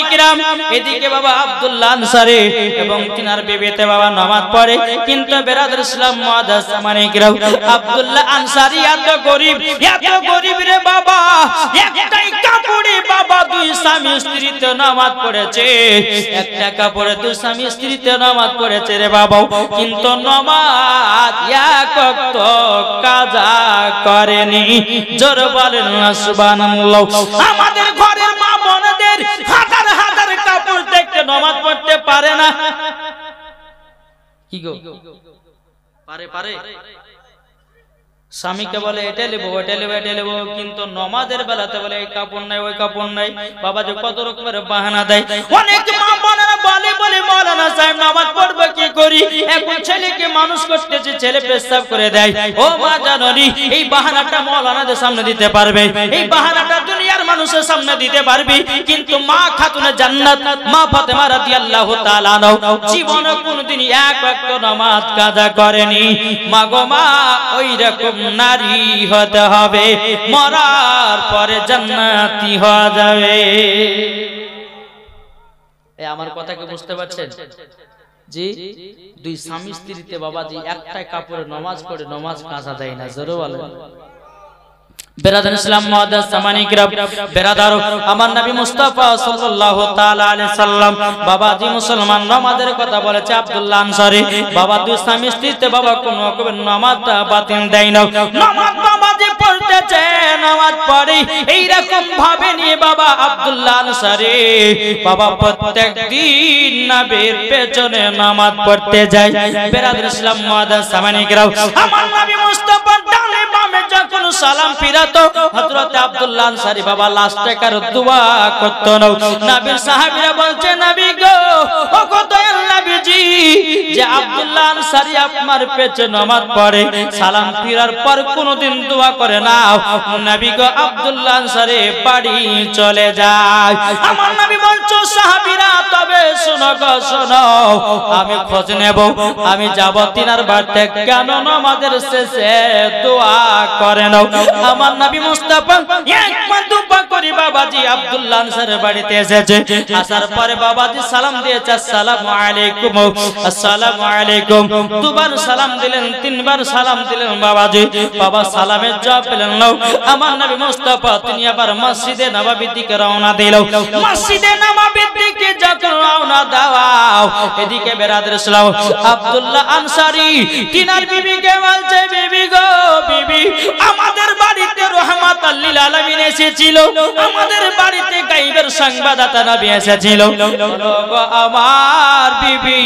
কিরাম এদিকে বাবা আব্দুল্লাহ আনসারী এবং তিনার বিবিতে বাবা নামাজ পড়ে কিন্তু বেরাদার ইসলাম মুআদ্দাস সামানে কিরাম আব্দুল্লাহ আনসারী এত গরিব রে বাবা একটাই কাপড়ে বাবা দুই স্বামী স্ত্রীতে নামাজ পড়েছে একটা কাপড়ে দুই স্বামী স্ত্রীতে নামাজ পড়েছে রে বাবা কিন্তু নামাজ এক ওয়াক্ত কাজা করেনি জোরে বলেন না সুবহানাল্লাহ আমাদের ঘরের মা বোনদের হাজার হাজার কাপড় দেখতে নামাজ পড়তে পারে না কি গো পারে স্বামীকে বলে এটা নেবো কিন্তু নমাজের বেলাতে বলে এই কাপড় নাই ওই কাপড় নাই বাবা যে কত রকমের বাহানা দেয় অনেক মা বোনেরা বলে মাওলানা সাহেব নামাজ পড়বে কি করি এখন ছেলেকে মানুষ করতেছে ছেলে পেশাব করে দেয় ও মা জাননি এই বাহানাটা মাওলানাদের সামনে দিতে পারবে এই বাহানাটা দুনিয়ার মানুষের সামনে দিতে পারবে কিন্তু মা খাতুনে জান্নাত মা ফাতেমা রাদিয়াল্লাহু তাআলা আনহা জীবনে কোনদিন এক ওয়াক্ত নামাজ কাজা করেনি মা গো মা ওই রকম নারী হতে হবে মরার পরে জান্নাতি হয়ে যাবে এই আমার কথা কি বুঝতে পারছেন জি দুই স্বামী স্ত্রীতে বাবাজি একটাই কাপড়ে নামাজ পড়ে নামাজ কাজা দেয় না জোরে বলেন বেরাদার ইসলাম মুআদ্দাস সামানি কিরাম বেরাদার আমার নবী মুস্তাফা সাল্লাল্লাহু তাআলা আলাইহি সাল্লাম বাবাজি মুসলমান নামাজের কথা বলেছে আব্দুল্লাহ আনসারী বাবা দুই স্বামী স্ত্রীতে বাবা কোনো রকমের নামাজটা বাতিল দেয় না নামাজ বাবাজি পড়তেছে নামাজ পড়ে এই রকম ভাবে নিয়ে বাবা আব্দুল্লাহ আনসারী বাবা প্রত্যেকদিন নবীর পেছনে নামাজ পড়তে যায় বেরাদার ইসলাম মুআদ্দাস সামানি কিরাম আমার নবী মুস্তাফা ডানে বামে যখন সালাম ফিরাতো হযরত আব্দুল্লাহ আনসারী বাবা লাস্টে কার দোয়া করতো না নবীর সাহাবীরা বলছে নবী গো ও গো দয়াল নবীজি যে আব্দুল্লাহ আনসারী আপনার পেছনে নামাজ পড়ে সালাম ফিরার পর কোনদিন দোয়া করে না নবী গো আব্দুল্লাহ আনসারী বাড়ি চলে যায় আমার নবী বলছো সাহাবীরা তবে শোনো গো শোনো আমি খোঁজ নেব আমি যাব তিনার বাড়িতে কেন নামাজের শেষে দোয়া করে নাও আমার নবী মুস্তাফা একবার দোয়া করি বাবাজি আব্দুল্লাহ আনসারীর বাড়িতে এসেছে আসার পরে বাবাজি সালাম দিয়েছে আসসালামু আলাইকুম আসসালামু আলাইকুম দুবার সালাম দিলেন তিনবার সালাম দিলেন বাবাজি বাবা সালামের জবাব পেলেন না আমার নবী মুস্তাফা তিনি আবার মসজিদে নববীর দিকে রওনা দিল মসজিদে নববীর দিকে যখন রওনা দাও এদিকে বেরাদার ইসলাম আব্দুল্লাহ আনসারী তিনার বিবিকে বলছে বিবি গো বিবি আমাদের বাড়িতে রহমাতুল লিল আলামিন এসেছিল আমাদের বাড়িতে গায়বের সংবাদদাতা নবী এসেছিল গো আমার বিবি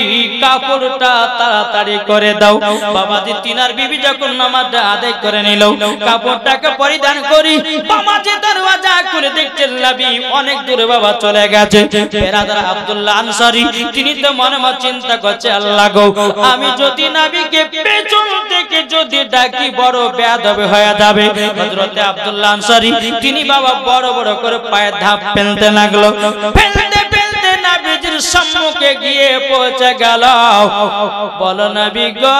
কাপড়টা তাড়াতাড়ি করে দাও বাবাজি তিনার বিবি যখন নামাজ আদায় করে নিল কাপড়টাকে পরিধান করি বাবাজি দরওয়াজা খুলে দেখছেন নবী অনেক দূরে বাবা চলে গেছে বেরাদার আব্দুল্লাহ আনসারী তিনি তো মনে মনে চিন্তা করছে আল্লাহ গো আমি যদি নবীকে পেছন থেকে যদি ডাকি বড় বেয়াদব হয়ে যাবে হযরত আব্দুল্লাহ আনসারী তিনি বাবা বড় বড় করে পায়ে ধাপ ফেলতে লাগলো ফেলতে ফেলতে নবীজির সম্মুখে গিয়ে পৌঁছে গেল বলো নবী গো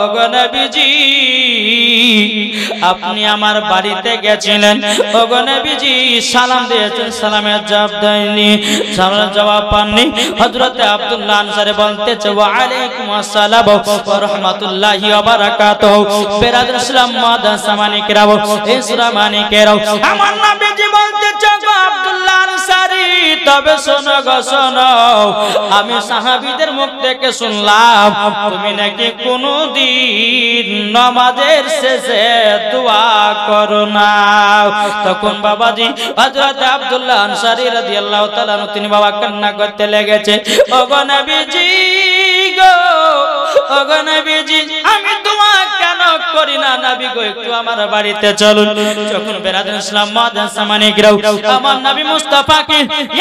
ওগো নবীজি আপনি আমার বাড়িতে গেছিলেন ওগো নবীজি সালাম দিয়েছেন সালামের জবাব দেননি সালামের জবাব পাননি হযরত আব্দুল্লাহ আনসারী বলতেছে ওয়া আলাইকুম আসসালাম ওয়া রাহমাতুল্লাহি ওয়া বারাকাতুহু বেরাদার ইসলাম মুআদ্দাস সামানি কিরাম ইসলামানি কিরাম আমার নবীজি বলতেছে গো আব্দুল্লাহ আনসারী তবে শোনো গো শোনো আমি সাহাবীদের মুখ থেকে শুনলাম তুমি নাকি কোনদিন নামাজের শেষে দোয়া করো না তখন বাবাজি হযরত আব্দুল্লাহ আনসারী রাদিয়াল্লাহু তাআলা তিনি বাবা কান্না করতে লেগেছে ওগো নবীজি গো ওগো নবীজি আমি দোয়া কেন করি না নবী গো একটু আমার বাড়িতে চলুন যখন বেরাদার ইসলাম মুআদ্দাস সামানি কিরাম আমার নবী মুস্তাফাকে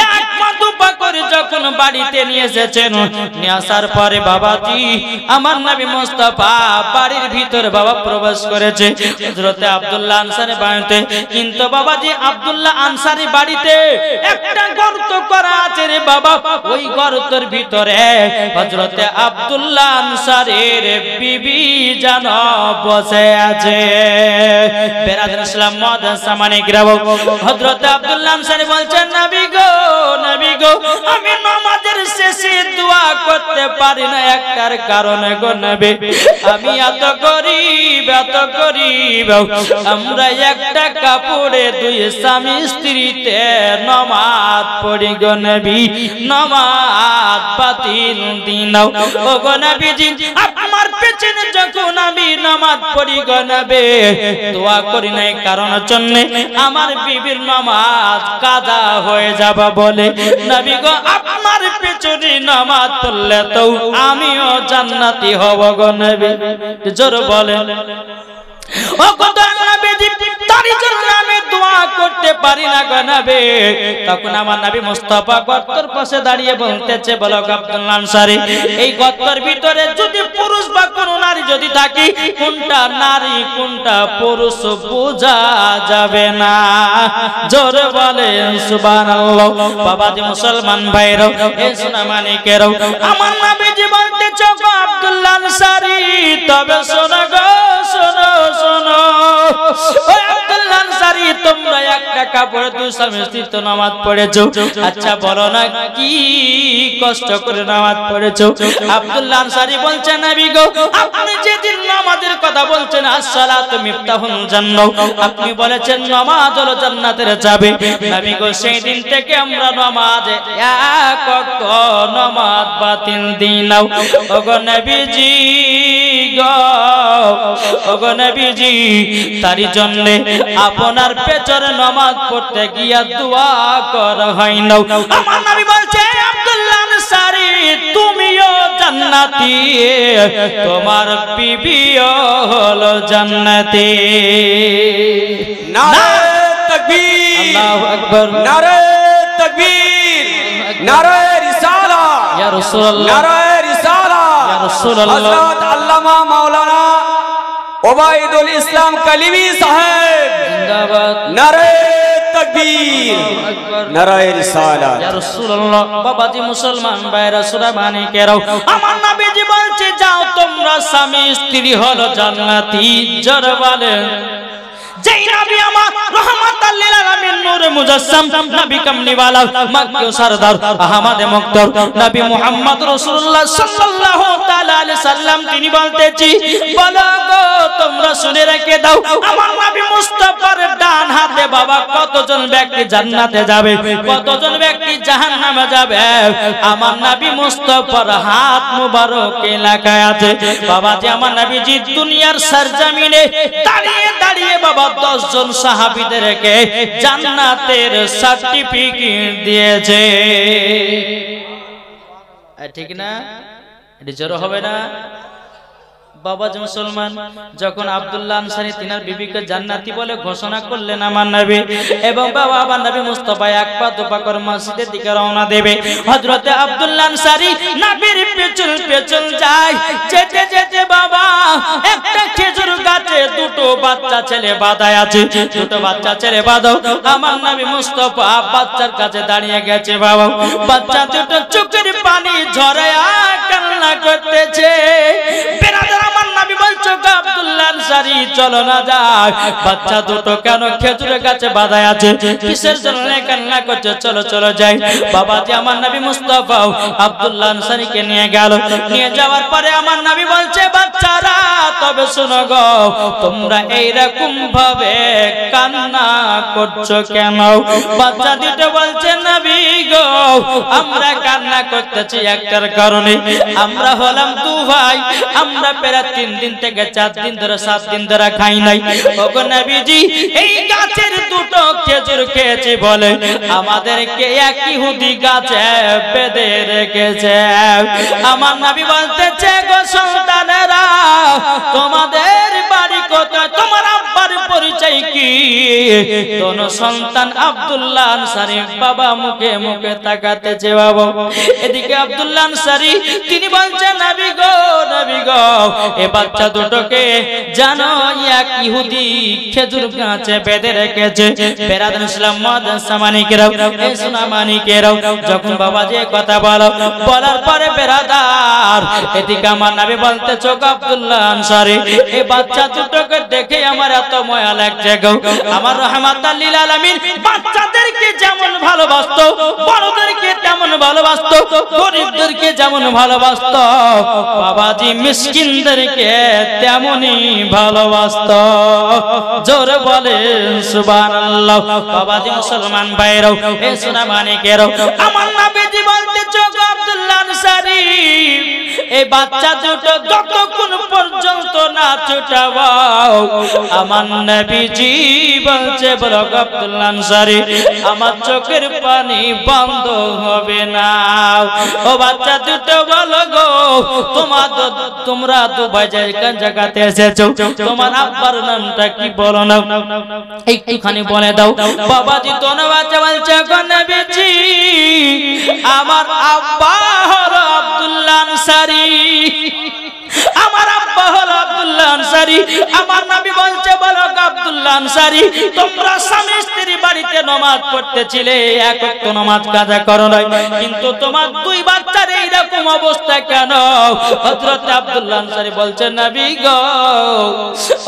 এক দোয়া করে যখন বাড়িতে নিয়ে এসেছেন নিয়ে আসার পরে বাবাজি আমার নবী মুস্তাফা বাড়ির ভিতরে বাবা প্রবেশ করেছে হযরত আব্দুল্লাহ আনসারী বাড়িতে কিন্তু বাবাজি আব্দুল্লাহ আনসারী বাড়িতে একটা গর্ত করা আছে রে বাবা ওই গর্তের ভিতরে হযরত আব্দুল্লাহ আনসারীর বিবি জানো বসে আছে। বেরাদুল ইসলাম মাদ্রাসা মানিকরা, হযরত আব্দুল্লাহ আনসারী বলছেন, নবী গো আমি নামাজের শেষে দোয়া করতে পারি না একটার কারণে গো নবী, আমি এত গরীব আমরা একটা কাপড়ে দুই স্বামী স্ত্রীতে নামাজ পড়ি গো নবী, নামাজ বাতিল দিনাও ও গো নবীজি। আমার পেছনে যখন আমি নামাজ পড়ি গো নবী, দোয়া করি নাই কারণ জন্য আমার বিবির নামাজ কাজা হয়ে যাবে বলে, নবী গো আপনার পেছনে নামাজ পড়লে তো আমিও জান্নাতি হব গো নবী। জোর বলেন ও কত নবীজি, তারই জন্য আমি দোয়া করতে পারি না গো নবী। তখন আমার নবী মুস্তাফা গর্তের পাশে দাঁড়িয়ে বলতেছে, বলো আব্দুল্লাহ আনসারী, এই গর্তের ভিতরে যদি পুরুষ বা কোন নারী যদি থাকে, কোনটা নারী কোনটা পুরুষ বোঝা যাবে না। জোরে বলেন সুবহানাল্লাহ। বাবাজি মুসলমান ভাইরাও, এই সোনা মানিকেরাও, আমার নবীজি বলতেছে গো আব্দুল্লাহ আনসারী, তবে শোনো গো, শোনো ও আব্দুল্লাহ আনসারী, তোমরা একটা কাপড়ে দুই স্বামী স্ত্রী তো নামাজ পড়েছো, আচ্ছা বলো না কি কষ্ট করে নামাজ পড়েছো? আব্দুল্লাহ আনসারী বলছেন, নবী গো আপনি যেদিন নামাজের কথা বলছেন, আসসালাতু মিফতাহুল জান্নাহ, আপনি বলেছেন নামাজ হলো জান্নাতের চাবি, নবী গো সেই দিন থেকে আমরা নামাজে এক ওয়াক্ত নামাজ বাতিল দিনাও ও গো নবীজি গো, ও গো নবীজি, তারই জন্য আপনার পেছনে নামাজ পড়তে গিয়া দোয়া করা হয় না। আমার নবী বলছে, আব্দুল্লাহ আনসারী তুমিও জান্নাতি, তোমার বিবিও হলো জান্নাতি। নারে তাকবীর, আল্লাহু আকবার, নারে তাকবীর, নারে রিসালাত, ইয়া রাসূলুল্লাহ, নারে রিসালাত, ইয়া রাসূলুল্লাহ। হযরত আল্লামা মাওলানা ওবায়দুল ইসলাম কালিমি সাহেব জিন্দাবাদ, নারে তাকবীর, নারে রিসালাত, ইয়া রাসূলুল্লাহ। বাবাজি মুসলমান ভাইরা, সূরা মানিকেরাও, আমার নবীজি বলছে, যাও তোমরা স্বামী স্ত্রী হলো জান্নাতি। জোরে বলেন, যেই নবী আমার রহমাতাল লিল আলামিন নূরে মুজাসসাম, নবী কামলিওয়ালা, মক্কি সরদার, আহমদ মুক্তার, নবী মুহাম্মদ রাসূলুল্লাহ সাল্লাল্লাহু তাআলা আলাইহি সাল্লাম, তিনি বলতেছি, বলো গো তোমরা শুনে রেখে দাও, আমার নবী মুস্তাফার ডান হাতে বাবা কতজন ব্যক্তি জান্নাতে যাবে, কতজন ব্যক্তি জাহান্নামে যাবে, আমার নবী মুস্তাফার হাত মুবারক এলাকায় আছে। বাবাজি আমার নবীজি দুনিয়ার সরজমিনে দাঁড়িয়ে দাঁড়িয়ে বাবা 10 জন সাহাবীদেরকে জান্নাতের সার্টিফিকেট দিয়েছে। ঠিক না? এটি জোর হবে না? বাবাজি মুসলমান, যখন আব্দুল্লাহ আনসারী তিনার বিবিকে জান্নাতি বলে ঘোষণা করলেন আমার নবী, এবং বাবা আমার নবী মুস্তাফা এক পা দুপা করে মসজিদের দিকে রওনা দেবে, হযরতে আব্দুল্লাহ আনসারী নবীর পেছন যায়। যেতে যেতে বাবা একটা খেজুর গাছে দুটো বাচ্চা ছেলে বাঁধা আছে, দুটো বাচ্চা ছেলে বাঁধো। আমার নবী মুস্তাফা বাচ্চার কাছে দাঁড়িয়ে গেছে বাবা, বাচ্চা দুটো চোখের পানি ঝরে আর কান্না করতেছে। আমার নবী বলছো আব্দুল্লাহ আনসারী চলো না যাই, বাচ্চা দুটো কেন খেজুরের গাছে বাঁধা আছে, কিসের জন্য কান্না করছে, চলো চলো যাই। বাবাজি আমার নবী মুস্তাফা আব্দুল্লাহ আনসারীকে নিয়ে গেল, নিয়ে যাওয়ার পরে আমার নবী বলছে, বাচ্চারা তবে শোনো গো, তোমরা এইরকম ভাবে কান্না করছো কেন? বাচ্চা দুটো বলছে, নবী গো আমরা কান্না করতেছি একটার কারণে, আমরা হলাম দু ভাই, আমরা প্রায় 3 দিন থেকে 4 দিন ধরে 7 দিন ধরে খাই নাই। ওগো নবীজি এই গাছের দুটো খেজুর খেয়েছি বলে আমাদেরকে এক ইহুদি গাছে বেঁধে রেখেছে। আমার নবী বলতেছে, গো সন্তানেরা তোমাদের বাড়ি কোথায়, তোমার আব্বার বাবার পরিচয় কি? দোনো সন্তান আব্দুল্লাহ আনসারী বাবা মুখে মুখে তাকাতেছে বাবা। এদিকে আব্দুল্লাহ আনসারী তিনি বলছেন নবী গো এ বাচ্চা দুটোকে জানো এক ইহুদি খেজুর গাছে বেঁধে রেখেছে। বেরাদান ইসলাম মাদ্রাসা মানিকেরাও এই সোনা মানিকেরাও যখন বাবাজি কথা বলার পরে বেরাদার এদিকে আমার নবী বলতে চোখ আব্দুল্লাহ আনসারী এই বাচ্চা দুটোকে দেখে আমার এত মায়া লাগছে গো। আমার রহমাতুল লিল আলামিন বাচ্চাদেরকে যেমন ভালোবাসতো বড়দেরকে তেমন ভালোবাসতো গরিবদেরকে যেমন ভালোবাসতো বাবাজি মিসকিনদেরকে তেমনই ভালোবাসতো। জোরে বলেন সুবহানাল্লাহ। বাবাজি মুসলমান ভাইরাও এই সোনা মানিকেরাও আমার নবীজি বলতে চোখ আব্দুল্লাহ আনসারী এই বাচ্চা দুটো যতক্ষণ পর্যন্ত না ছুটাবাও আমার নবীজি বলছে বলো আব্দুল্লাহ আনসারী আমার চোখের পানি বন্ধ হবে না। ও বাচ্চা দুটো বলো গো তোমরা দুবাই জায়গাতে এসেছো তোমার আব্বার নামটা কি বলো না একটুখানি বলে দাও। বাবাজি দোনো বাচ্চা বলছে গো নবীজি আমার আব্বা হলো আব্দুল্লাহ আনসারী আমার আব্বা হলো আব্দুল্লাহ আনসারী। আমার নবী বলছে বলো আব্দুল্লাহ আনসারী তোমরা স্বামী স্ত্রী বাড়িতে নামাজ পড়তেছিলে এক ওয়াক্ত নামাজ কাজা করো নাই কিন্তু তোমার দুই বাচ্চার এইরকম অবস্থা কেন? হযরত আব্দুল্লাহ আনসারী বলছেন নবী গো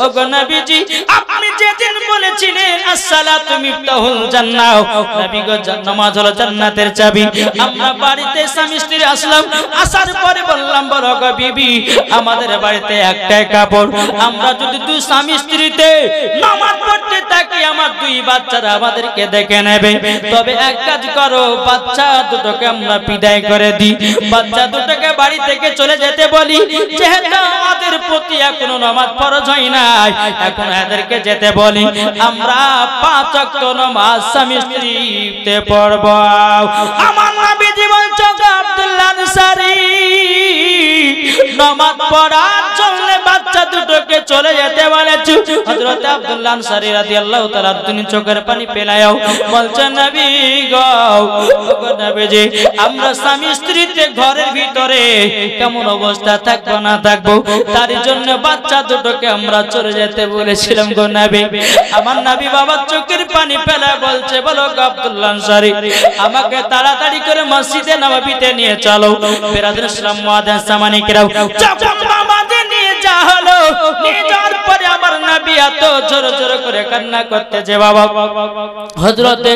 ও গো নবীজি আপনি যেদিন বলেছিলেন আসসালাতু মিফতাহুল জান্নাহ নবী গো নামাজ হলো জান্নাতের চাবি। আমরা বাড়িতে স্বামী স্ত্রী আসলাম আসার পরে বললাম বলো গো বিবি আমাদের বাড়িতে একটাই কাপড় আমরা যদি দুই স্বামী স্ত্রীতে নামাজ পড়তে থাকি আমার দুই বাচ্চারা আমাদেরকে দেখে নেবে। তবে এক কাজ করো বাচ্চা দুটোকে আমরা বিদায় করে দিই বাচ্চা দুটোকে বাড়ি থেকে চলে যেতে বলি যেহেতু আমাদের প্রতি এখনো নামাজ ফরজ হয় নাই এখন এদেরকে যেতে বলি আমরা 5 ওয়াক্ত নামাজ স্বামী স্ত্রীতে পড়ব। আমার নবীজি বলছে আব্দুল্লাহ আনসারী নামাজ পড়ার জন্য বাচ্চা দুটোকে চলে যেতে বলেছে। হযরত আব্দুল্লাহ আনসারী রাদিয়াল্লাহু তাআলা তিনি চোখের পানি ফেলায়ও বলছেন নবী গো নবীজি আমরা স্বামী স্ত্রীতে ঘরের ভিতরে কেমন অবস্থা থাকবো না থাকবো তার জন্য বাচ্চা দুটোকে আমরা চলে যেতে বলেছিলাম গো নবী। আমার নবী বাবা চোখের পানি ফেলায় বলছে বলো আব্দুল্লাহ আনসারী আমাকে তাড়াতাড়ি করে মসজিদে নববীতে নিয়ে চলো। বেরাদার ইসলাম মাদ্রাসা মানিকেরাও যখন বাবাকে নিয়ে যাওয়া হলো নিয়ে যাওয়ার পরে আমার নবী এত জোরে জোরে করে কান্না করতেছে বাবা। হযরত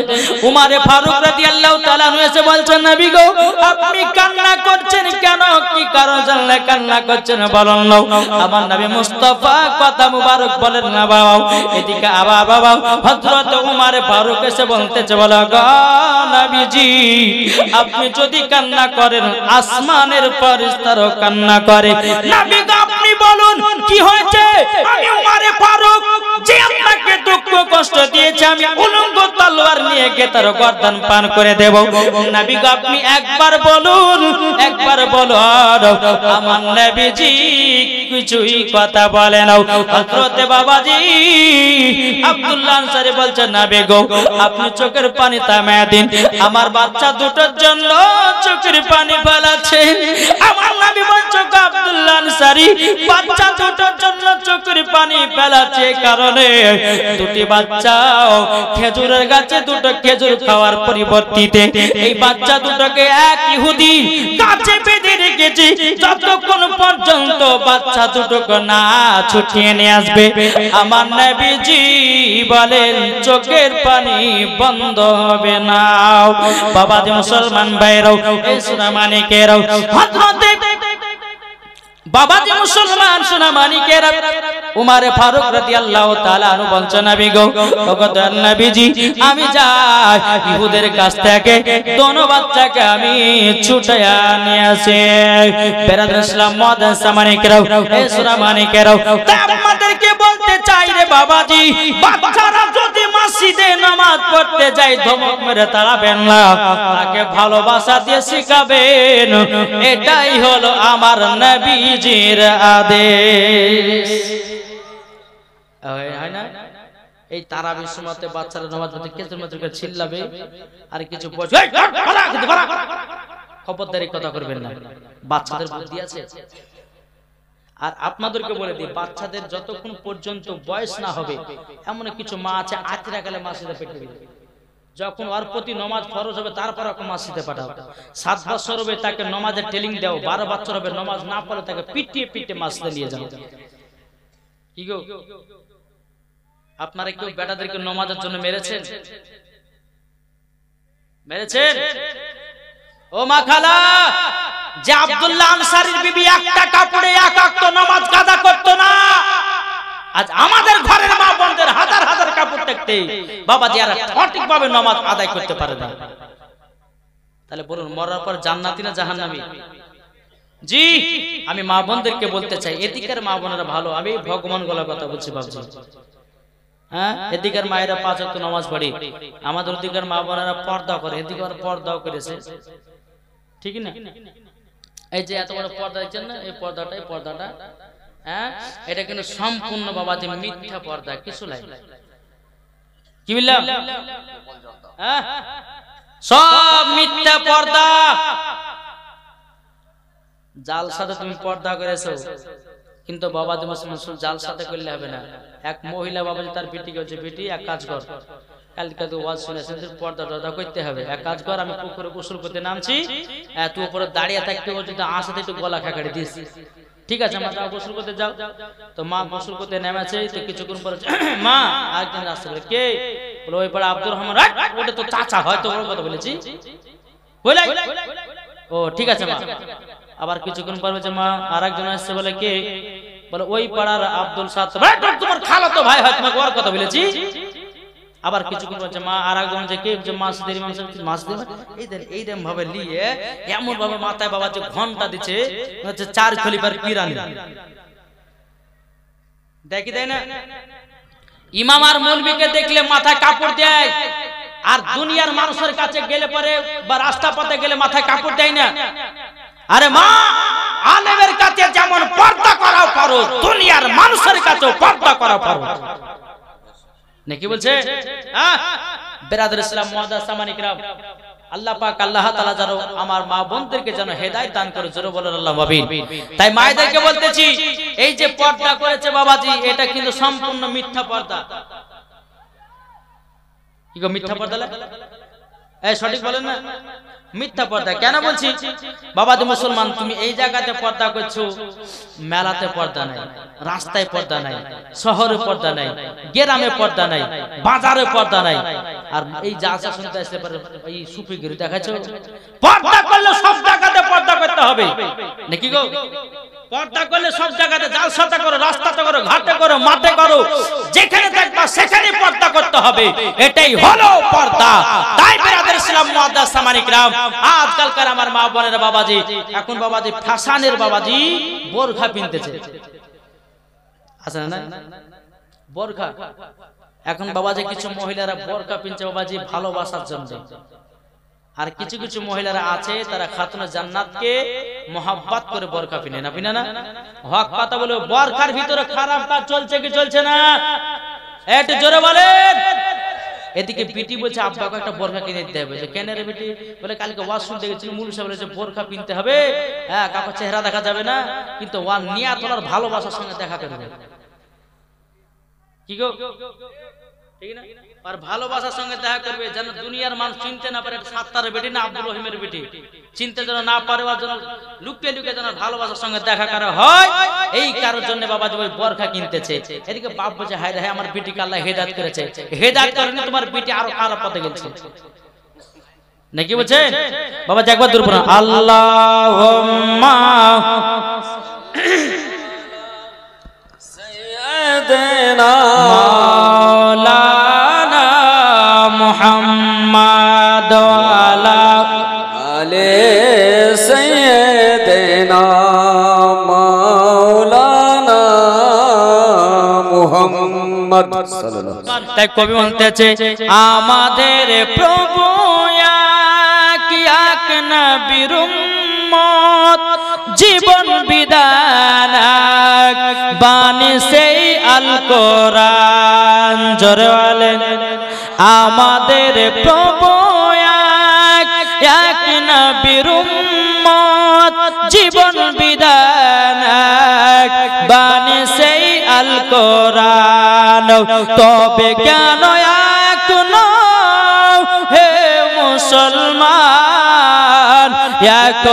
উমর ফারুক রাদিয়াল্লাহু তাআলা আনহু এসে বলছেন নবী গো আপনি কান্না করছেন কেন কি কারণ জানলে কান্না করছেন বলুন না। আমার নবী মুস্তাফা কথা মুবারক বলেন না বাবা। এদিকে বাবা হযরত উমর ফারুক এসে বলতেছে বলো গো নবীজি আপনি যদি কান্না করেন আসমানের ফেরেশতারাও কান্না করে। নবী গো আপনি বলুন কি হয়েছে? আমি উমর ফারুক যে আপনাকে দুঃখ কষ্ট দিয়েছে আমি উলঙ্গ তলোয়ার নিয়ে গিয়ে তার গর্দান পান করে দেব। নবী গো আপনি একবার বলুন একবার বলুন। আমার নবীজি কিছুই কথা বলে না। হযরত বাবাজি আব্দুল্লাহ আনসারী বলছেন নবী গো আপনি চোখের পানি থামিয়ে দিন আমার বাচ্চা দুটোর জন্য চোখের পানি ফেলাচ্ছে। আমার নবী বলছে আব্দুল্লাহ আনসারী বাচ্চা দুটোর জন্য চোখের পানি ফেলাচ্ছে কারণে দুটি বাচ্চা খেজুরের গাছে দুটো খেজুর খাওয়ার পরিবর্তে এই বাচ্চা দুটোকে এক ইহুদি গাছে বেঁধে রেখেছে যতক্ষণ পর্যন্ত বাচ্চা দুটোকে না ছুটিয়ে নিয়ে আসবে আমার নবীজি বলেন চোখের পানি বন্ধ হবে না। বাবাজি মুসলমান ভাইরাও এই সোনা মানিকেরাও হযরত বাবাজি মুসলমান সোনা মানিকেরা উমর ফারুক রাদিয়াল্লাহু তাআলা আনহু বলছেন নবী গো ওগো নবীজি আমি যাই ইহুদের কাছ থেকে দোনো বাচ্চাকে আমি ছুটায়া নিয়ে আসি। বেরাদার ইসলাম মাদ্রাসা মানিকেরাও এই সোনা মানিকেরাও আমাদেরকে বলতে চাই রে বাবাজি বাচ্চারা যদি মসজিদে নামাজ পড়তে যায় ধমক মেরে তাড়াবেন না তাকে ভালোবাসা দিয়ে শিখাবেন এটাই হলো আমার নবীজির আদেশ। হয় না এই তারাবির সময়তে বাচ্চারা নামাজ পড়তে কেসের মতো করে চিল্লাবে আর কিছু খবরদারি কথা করবেন না, বাচ্চাদের বুদ্ধি আছে। আর আপনাদেরকে বলে দিই, বাচ্চাদের যতক্ষণ পর্যন্ত বয়স না হবে, এমন কিছু মা আছে আতিরা কালে মাসিদে পেটে দিবে, যখন ওর প্রতি নমাজ ফরজ হবে তারপর ওকে মাসিদে পাঠাও। 7 বছর হবে তাকে নমাজের ট্রেনিং দাও, 12 বছর হবে নমাজ না পড়লে তাকে পিটিয়ে পিটিয়ে মাসিদে নিয়ে যাও। কি গো, আপনারা কেউ বেটাদেরকে নমাজের জন্য মেরেছেন? মেরেছেন? ও মা খালা, যে আব্দুল্লাহ আনসারীর বিবি একটা কাপড়ে এক ওয়াক্ত নামাজ কাজা করতো না, আজ আমাদের ঘরের মা বোনদের হাজার হাজার কাপড় থাকতে বাবাজি আর সঠিকভাবে নামাজ আদায় করতে পারে না। তাহলে বলুন, মরার পর জান্নাতি না জাহান্নামী? জি, আমি মা বোনদেরকে বলতে চাই, এদিকের মা বোনেরা ভালো, আমি ভগবান গলার কথা বলছি বাবজি। হ্যাঁ, এদিকের মায়েরা 5 ওয়াক্ত নামাজ পড়ে, আমাদের ওদিকের মা বোনেরা পর্দা করে, এদিকের পর্দাও করেছে, ঠিক না? এই যে এত বড় পর্দা দেখছেন না, এই পর্দাটা হ্যাঁ, এটা কিন্তু সম্পূর্ণ বাবাজি মিথ্যা পর্দা, কিছু নাই। কি বললাম? হ্যাঁ, সব মিথ্যা পর্দা। জালসাতে তুমি পর্দা করেছো, কিন্তু বাবাজি মুসলমান জালসাতে করলে হবে না। এক মহিলা বাবাজি তার বেটিকে বলছে, বেটি এক কাজ কর, কালকে তো ওয়াজ শুনেছেন, পর্দা টর্দা করতে হবে, এক কাজ কর, আমি পুকুরে গোসল করতে নামছি, তুই উপরে দাঁড়িয়ে থাকতে, ও যদি আসাতে একটু গলা খাকাড়ি দিস, ঠিক আছে মা, গোসল করতে যাও। তো মা গোসল করতে নেমেছে, তো কিছুক্ষণ পরে মা আরেকজন আসতে বলে, কে? বলে ওই পাড়া আব্দুর রহমান। ওটা তো চাচা, হয়তো ওর কথা বলেছি। ও ঠিক আছে মা। আবার কিছুক্ষণ পর বলছে, মা আরেকজন আসছে, বলে কে? বলে ওই পাড়ার আব্দুল সাত্তার। তোমার খালাতো ভাই হয়, তোমাকে ওর কথা বলেছি। আবার কিছুক্ষণ বলছে, মা আরেকজন যে কে? মাসদের ইমাম সাহেব। মাসদের এইরকম ভাবে নিয়ে এমন ভাবে মাথায় বাবা যে ঘন্টা দিচ্ছে, হচ্ছে 4 খলিফার পিরানি দেখি, দেয় না? ইমাম আর মৌলবীকে দেখলে মাথায় কাপড় দেয়, আর দুনিয়ার মানুষের কাছে গেলে পরে বা রাস্তা পথে গেলে মাথায় কাপড় দেয় না। আরে মা, আলেমের কাছে যেমন পর্দা করাও পারো, দুনিয়ার মানুষের কাছেও পর্দা করাও পারো, নাকি বলছে? হ্যাঁ, বেরাদর ইসলাম মুআদ্দাস সামানিক রাম, আল্লাহ পাক আল্লাহ তাআলা যেন আমার মা বোনদেরকে যেন হেদায়েত দান করে, জোরে বলেন আল্লাহুম্মা আমিন। তাই মায়েদেরকে বলতেছি, এই যে পর্দা করেছে বাবাজি, এটা কিন্তু সম্পূর্ণ মিথ্যা পর্দা। কি গো, মিথ্যা পর্দা? এই সঠিক বলেন না, মিথ্যা পর্দা। কেন বলছি বাবাজি মুসলমান, তুমি এই জায়গাতে পর্দা করছো, মেলাতে পর্দা নাই, রাস্তায় পর্দা নাই, শহরে পর্দা নাই, গ্রামে পর্দা নাই, বাজারে পর্দা নাই, আর এই জালসা শুনতে আসতে পারে এই সুফিগিরি দেখাচ্ছো। পর্দা করলে সব জায়গাতে পর্দা করতে হবে, নাকি গো? পর্দা করলে সব জায়গাতে, জালসাতে করো, রাস্তাতে করো, ঘাটে করো, মাঠে করো, যেখানে দেখবা সেখানে পর্দা করতে হবে, এটাই হলো পর্দা। তাই বেরাদর ইসলাম মুআদ্দাস সামানিক রাম, আজকালকার আমার মা বোনেরা বাবাজি, এখন বাবাজি ফ্যাশনের বাবাজি বোরখা পিনতেছে, আছে না? বোরখা এখন বাবাজি কিছু মহিলারা বোরখা পিনছে বাবাজি ভালোবাসার জন্য, আর কিছু কিছু মহিলারা আছে তারা খাতুনে জান্নাতকে মোহাব্বত করে বোরখা পিনে না, পিনে না? হক কথা বলে, বোরখার ভিতরে খারাপ কাজ চলছে কি চলছে না? একটু জোরে বলেন। এদিকে বিটি বলছে, আব্বাকে একটা বোরখা কিনে দিতে হবে। কেন রে বিটি? বলে কালকে ওয়াজ শুনতে গেছিল, মূল সাহেব বলেছে বোরখা পিনতে হবে, হ্যাঁ, কাউকে চেহারা দেখা যাবে না, কিন্তু ওয়ার নিয়াত ওর ভালোবাসার সঙ্গে দেখা করবে। কি গো, ঠিক না? আর ভালোবাসার সঙ্গে দেখা করবে, যেন দুনিয়ার মানুষ চিনতে না পারে সাত্তারের বেটি না আব্দুর রহিমের বেটি, চিনতে যেন না পারে, ওর জন্য লুকিয়ে লুকিয়ে যেন ভালোবাসার সঙ্গে দেখা করা হয়। এই কারোর জন্য বাবা যে ওই বোরখা কিনতেছে। এদিকে বাপ বলছে, হায় রে, আমার বেটিকে আল্লাহ হেদায়েত করেছে, হেদায়েত করেনি, তোমার বেটি আরো খারাপ পথে গেছে, নাকি বলছেন? বাবা যে একবার দূর পড়া, আল্লাহুম্মা সাইয়্যিদানা মাওলানা মুহাম্মাদ ওয়ালা আলে সাইয়্যিদানা মাওলানা মুহাম্মদ সাল্লাল্লাহু আলাইহি ওয়াসাল্লাম। তাই কবি বলতেছে, আমাদের প্রভু এক নবীর উম্মত, জীবন বিধান বাণী সেই আল কোরআন। জোরে বলেন আমাদের প্রভু এক নবীর উম্মত, জীবন বিধান এক, বাণী সেই আল কোরআন। তবে কেন এখনো হে মুসলমান এক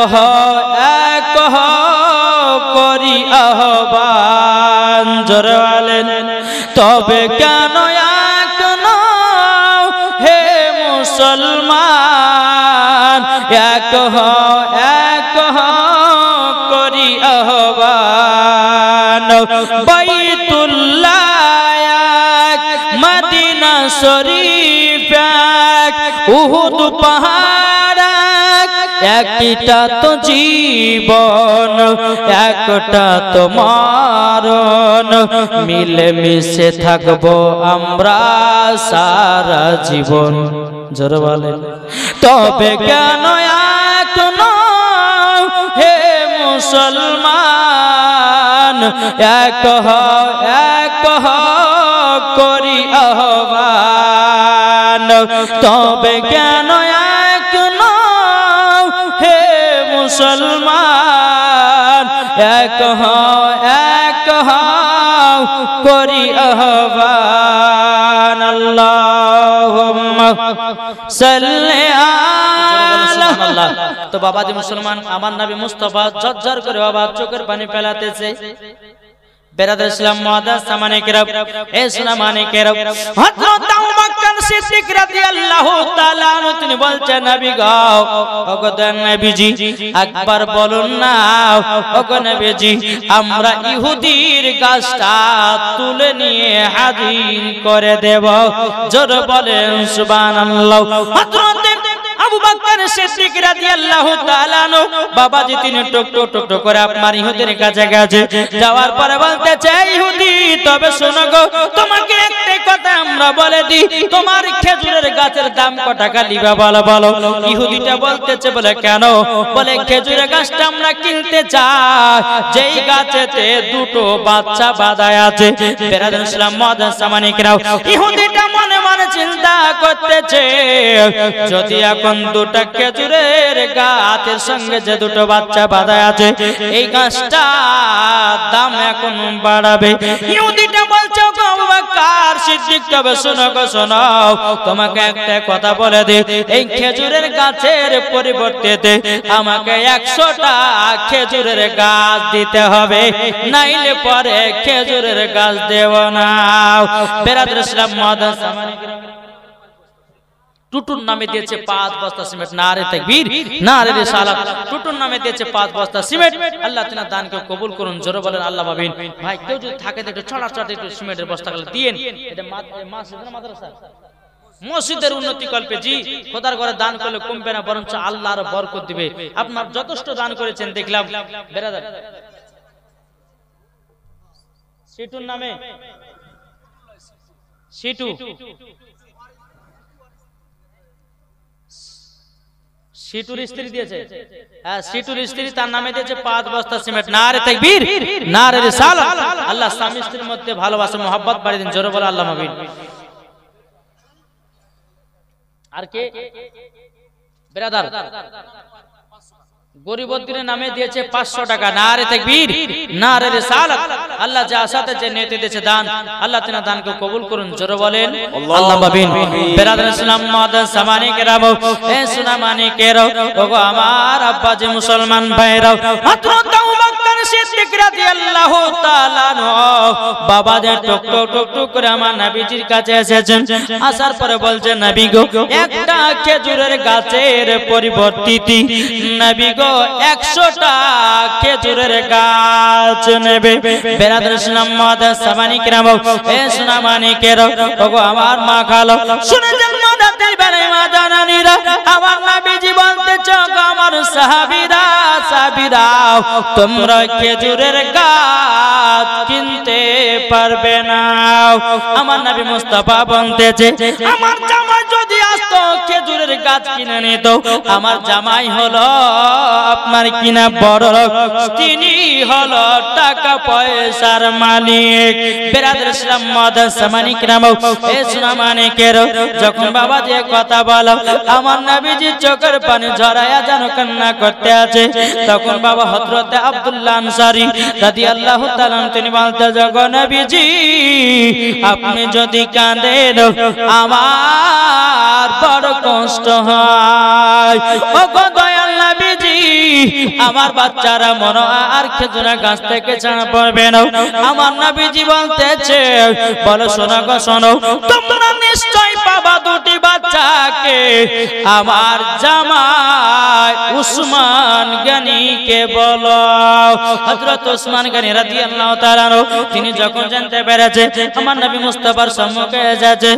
করি আহ্বান। জোরে বলেন তবে কেন এখনো হে মুসলমান এক করি আহ্বান। বাইতুল্লাহ এক, মদিনা শরীফ এক, উহুদ পাহাড় এক, একটা তো জীবন একটা তো মরণ, মিলে মিশে থাকবো আমরা সারা জীবন। জোরে বলেন তবে কেন এখনো হে মুসলমান এক করি আহ্বান। তবে কেন এখনো হে মুসলমান এক করি আহ্বান। আল্লাহুম্মা সাল্লি আলা। তো বাবাজি মুসলমান আমার নবী মুস্তাফা ঝরঝর করে বাবা চোখের পানি ফেলাতেছে। বেরাদার ইসলাম মুআদ্দাস সামানে কিরাম, এ সোনা মানে কিরাম, হযরত আবু বকর সিদ্দিক রাদিয়াল্লাহু তাআলা আনহু তিনি বলছেন নবী গো, ওগো নবীজি একবার বলুন না, ওগো নবীজি আমরা ইহুদির গাছটা তুলে নিয়ে হাজির করে দেব। জোরে বলেন সুবহানাল্লাহ। হযরত আবু বকর সিদ্দিক রাদিয়াল্লাহু তাআলা আনহু বাবাজি তিনি টক টক করে আপনার ইহুদির কাছে গেছে। যাওয়ার পরে বলতেছে ইহুদি তবে শোনো গো, তোমাকে একটা কথা আমরা বলে দিই, তোমার খেজুরের গাছের দাম কত টাকা লিবা বলো। ইহুদিটা বলতেছে বলে কেন? বলে খেজুরের গাছটা আমরা কিনতে চাই যেই গাছেতে দুটো বাচ্চা বাঁধায় আছে। বেরাদার ইসলাম মুআদ্দাস সামানে কিরাম, ইহুদিটা মনে মনে চিন্তা করতেছে যদি এখন দুটো খেজুরের গাছের সঙ্গে যে দুটো বাচ্চা বাঁধা আছে এই গাছটা দাম এখন বাড়াবে। ইহুদিটা বলছে আবু বকর সিদ্দিক তবে শোনো গো শোনো, তোমাকে একটা কথা বলে দে, এই খেজুরের গাছের পরিবর্তে আমাকে 100টা খেজুরের গাছ দিতে হবে, নাইলে পরে খেজুরের গাছ দেব না। বেরাদার ইসলাম মুআদ্দাস সামানে কিরাম, টুটুর নামে দিয়েছে 5 বস্তা সিমেন্ট। নারে তাকবীর, নারে রিসালাত। টুটুর নামে দিয়েছে 5 বস্তা সিমেন্ট। আল্লাহ তাআলা দানকে কবুল করুন। জোরে বলেন আল্লাহ পাবেন। ভাই কেউ যদি থাকে তো একটু ছড়া একটু সিমেন্টের বস্তাগুলো দিয়েন। এটা মসজিদ না মাদ্রাসা? মসজিদের উন্নতি কল্পে জি খোদার ঘরে দান করলে কমবে না, বরঞ্চ আল্লাহ আরো বরকত দিবে। আপনার যথেষ্ট দান করেছেন দেখলাম। বেরাদার সিটুর নামে সিটু সিটুর স্ত্রী দিয়েছে, হ্যাঁ সিটুর স্ত্রী তার নামে দিয়েছে 5 বস্তা সিমেন্ট। নারে তাকবীর, নারে রিসালাত। আল্লাহ স্বামী স্ত্রীর মধ্যে ভালোবাসা মোহাব্বত বাড়িয়ে দিন। জোরে বলে আল্লাহ আমিন। আর কে বেরাদার গরিবউদ্দিনের নামে দিয়েছে 500 টাকা। নারে তাকবীর, নারে রিসালাত। আল্লাহ যা আসাতে যে নিয়তে দিয়েছে দান, আল্লাহ তাআলা দানকে কবুল করুন। জোরে বলেন আল্লাহ পাবেন। বেরাদার ইসলাম মুআদ্দাস সামানে কিরাম, এ সোনা মানে কেরাও, ওগো আমার আব্বাজি মুসলমান ভাইরাও, হযরত আবু বকর সিদ্দিক রাদিয়াল্লাহু তাআলা বাবাদের টক টক করে আমার নবীজির কাছে এসেছেন। আসার পরে বলছেন নবী গো, একটা খেজুরের গাছের পরিবর্তে নবী গো 100টা খেজুরের গাছ নেবে। বেরাদার ইসলাম মুআদ্দাস সামানে কিরাম, এ সোনা মানে কেরাও, ওগো আমার মা খালো, শুনেছেন মাদাতের বেরে মা জানানীরা, আমার নবীজি বলতেছে আমার সাহাবীরা তোমরা খেজুরের গাছ কিনতে পারবে না। আমার নবী মুস্তাফা বলতেছে আমার জামাই যদি আসতো খেজুরের গাছ গাছ কিনে নিত। আমার জামাই হলো আপনার কিনা বড় লোক, তিনি হলো টাকা পয়সার মালিক। বেরাদর ইসলাম মাদ্রাসা মানিকরাম এ সোনা মানিকের যখন বাবা যে কথা বলো আমার নবীজি চোখের পানি ঝরায়া যেন কান্না করতে আছে, তখন বাবা হযরতে আব্দুল্লাহ আনসারী রাদিয়াল্লাহু তাআলা তিনি বলতে যখন নবীজি আপনি যদি কাঁদেন আমার বড় কষ্ট হয়। ও গো দয়াল নবীজি আমার বাচ্চারা মনে আর খেজুরের গাছ থেকে ছাড়া পড়বে না। আমার নবীজি বলতেছে বলো শোনো গো শোনো, তোমরা নিশ্চয় পাবা দুটি বাচ্চাকে। আমার জামাই উসমান গনিকে বলো। হযরত উসমান গনি রাদিয়াল্লাহু তাআলা তিনি যখন জানতে পেরেছে আমার নবী মুস্তাফার সম্মুখে এসেছে,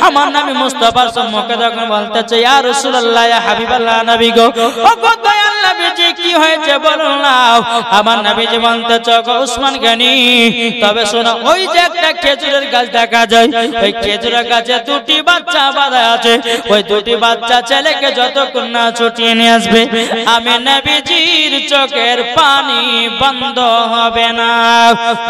আমার নবী মুস্তাফার সম্মুখে যখন বলতেছে ইয়া রাসূলুল্লাহ ইয়া হাবিবাল্লাহ নবী গো, ও গো দয়াল নবীজি কি হয়েছে বলুন না। আমার নবীজি বলতেছে গো উসমান গনি তবে শোনো, ওই যে একটা খেজুরের গাছ দেখা যায়, ওই খেজুরের গাছে দুটি বাচ্চা বাঁধা আছে, ওই দুটি বাচ্চা ছেলেকে যতক্ষণ না ছুটিয়ে নিয়ে আসবে আমি নবীজির চোখের পানি বন্ধ হবে না।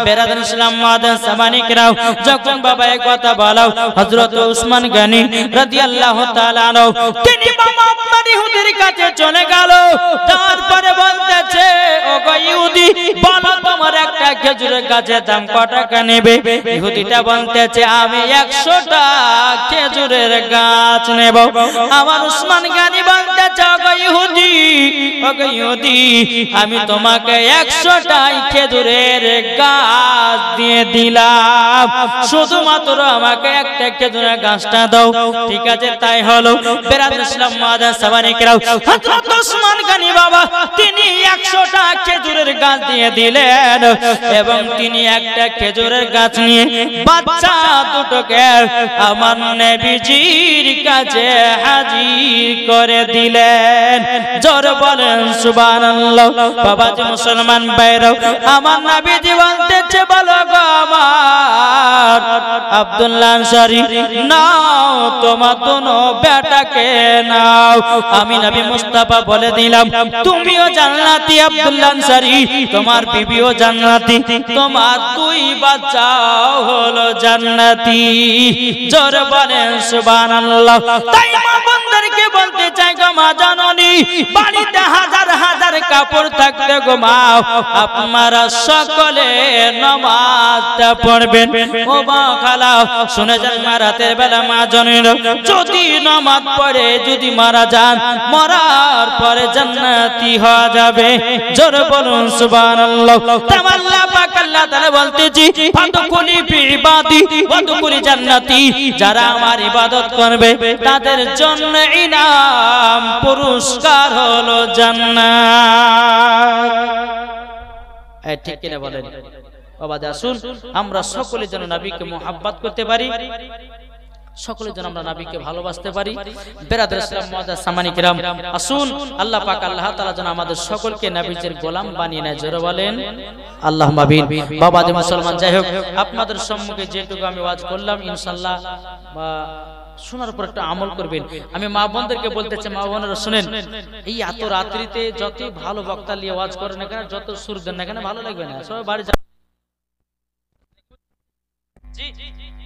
বেরাদর ইসলাম মাদ্রাসা মানিকরাও যখন বাবা এই কথা বলো হযরত উসমান গনি রাদিয়াল্লাহু তাআলা তিনি বাবা আপনার ইহুদির কাছে চলে গেল। তারপরে বলতেছে ও গো ইহুদি বলো তোমার একটা খেজুরের গাছের দাম কত টাকা নেবে? ইহুদিটা বলতেছে আমি 100টা খেজুরের গাছ নেব। আমার উসমান গনি বলতেছে ও গো ইহুদি, ও গো ইহুদি আমি তোমাকে 100টা খেজুরের গাছ দিয়ে দিলাম, শুধুমাত্র আমাকে একটা খেজুরের গাছটা দাও। ঠিক আছে তাই হলো। বেরাদর ইসলাম মাদ্রাসা মানিকরাও হযরত উসমান গনি বাবা তিনি 100টা খেজুরের গাছ দিয়ে দিলেন এবং তিনি একটা খেজুরের গাছ নিয়ে বাচ্চা দুটোকে আমার নবীজির কাছে হাজির করে দিলেন। জোর বলেন সুবহানাল্লাহ। বাবাজি মুসলমান ভাইরা আমার নবীজি বলতেছে বলো গো আমার আব্দুল্লাহ আনসারী নাও তোমার দোনো বেটাকে নাও। আমি নবী মুস্তাফা বলে দিলাম তুমিও জান্নাতি আব্দুল্লাহ আনসারী, তোমার বিবিও জান্নাতি, তোমার দুই বাচ্চাও হলো জান্নাতি। জোর বলেন সুবহানাল্লাহ। তাই মা বোনদেরকে বলতে চাই গো মা জননী বাড়িতে হাজার হাজার কাপড় থাকতে গো মা আপনারা সকলে নামাজটা পড়বেন। ও মা খালা শুনে যান মা রাতের বেলা মা জননী যদি নামাজ পড়ে যদি মারা যান মরার পরে জান্নাতি হওয়া যাবে। জোর বলুন সুবহানাল্লাহ। আল্লাহ পাক আল্লাহ তাআলা বলতেছি ফাদখুলি ফি ইবাদি ওয়াদখুলি জান্নাতি, যারা আমার ইবাদত করবে তাদের জন্য ইনাম পুরস্কার হলো জান্নাত। এই ঠিক কিনা বলেন বাবা? আসুন আমরা সকলে যেন নবীকে মুহাব্বত করতে পারি, সকলের জন্য আমরা নবীকে ভালোবাসতে পারি। বেরাদর ইসলাম মাদ্রাসা মানিকরাম আসুন আল্লাহ পাক আল্লাহ তাআলা যেন আমাদের সকলকে নবীর গোলাম বানিয়ে নেয়। জোরে বলেন আল্লাহুম্মা আমিন। বাবা যে মুসলমান যাই হোক আপনাদের সম্মুখে যেটুকু আমি ওয়াজ করলাম ইনশাআল্লাহ শোনার পর একটা আমল করবেন। আমি মা বোনদেরকে বলতে চাই মা বোনেরা শুনেন, এই এত রাত্রিতে যত ভালো বক্তা নিয়ে ওয়াজ করেন না কেন, যত সুর দেন না কেন ভালো লাগবে না, সবাই বাড়ি যান। জি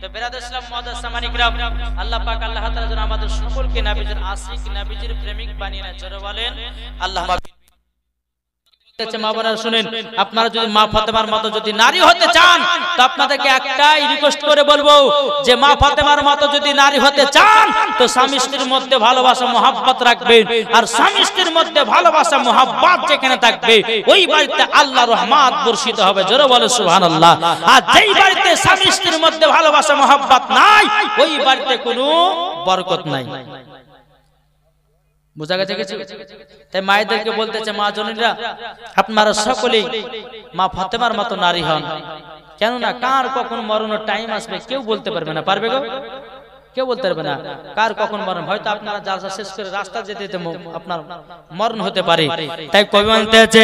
তো বেরাদর ইসলাম মাদ্রাসা মানিকরাম আল্লাহ পাক আল্লাহ তাআলা যেন আমাদের সকলকে নবীর আশিক নবীর প্রেমিক বানিয়ে নেয়। জোরে বলেন আল্লাহুম্মা আমিন। মা বোনেরা শুনেন, আপনারা যদি মা ফাতেমার মতো যদি নারী হতে চান তো আপনাদেরকে একটাই রিকোয়েস্ট করে বলবো যে মা ফাতেমার মতো যদি নারী হতে চান তো স্বামী স্ত্রীর মধ্যে ভালোবাসা মহব্বত রাখবেন। আর স্বামী স্ত্রীর মধ্যে ভালোবাসা মহব্বত যেখানে থাকবে ওই বাড়িতে আল্লাহর রহমত বর্ষিত হবে। জোরে বলে সুবহানাল্লাহ। আর যেই বাড়িতে স্বামী স্ত্রীর মধ্যে ভালোবাসা মহব্বত নাই ওই বাড়িতে কোনো বরকত নাই। বুঝা গেছে কিছু? তাই মায়েদেরকে বলতেছে মা জননীরা আপনারা সকলেই মা ফাতেমার মতো নারী হন। কেননা কার কখন মরণের টাইম আসবে কেউ বলতে পারবে না। পারবে গো? কেউ বলতে পারবে না কার কখন মরণ। হয়তো আপনারা জালসা শেষ করে রাস্তা যেতে যেতে আপনার মরণ হতে পারে। তাই কবি বলতেছে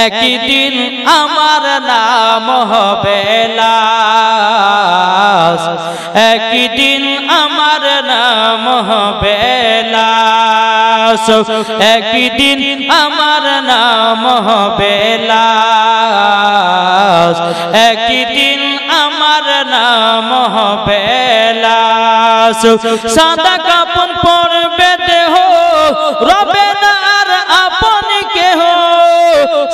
একই দিন আমার নাম হবে লাশ, একই দিন আমার নাম হবে লাশ। একদিন আমার নাম হবে লাশ, একদিন আমার নাম হবে লাশ। সাদা কাপন পরবে দেহ, রবে না আর আপন কেহ।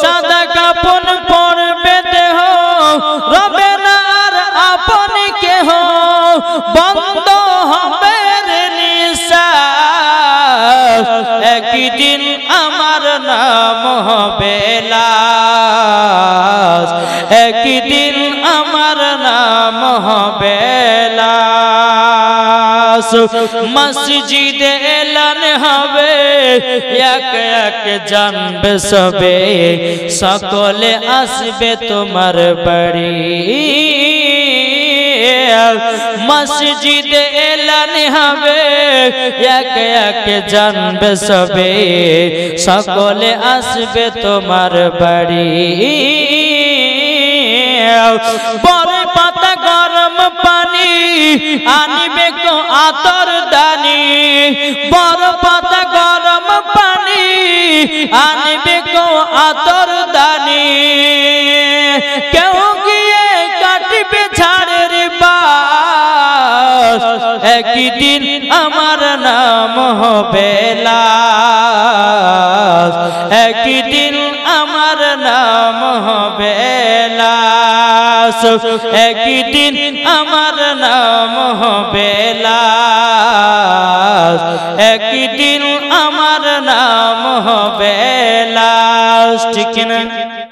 সাদা কাপন পরবে দেহ, রবে না আর আপন কেহ। বন্ধ হবে নিঃশ্বাস, একদিন আমার নাম হবে লাশ, একদিন আমার নাম হবে লাশ। মসজিদে এলান হবে, এক এক জানবে সবে, সকলে আসবে তোমার বাড়ি। মসজিদে এলান হবে, এক এক জানবে সবে, সকলে আসবে তোমার বাড়ি। বড় পাতা গরম পানি আনিবে কো আতর দানি, বড় পাতা গরম পানি আনিবে কো আতর দানি। কেউ গিয়ে কাটবে ঝাড়ের বাস, একদিন আমার নাম হবে লাশ, একদিন আমার নাম হবে লাশ, একদিন আমার নাম হবে লাশ, একদিন আমার নাম হবে লাশ। ঠিক না?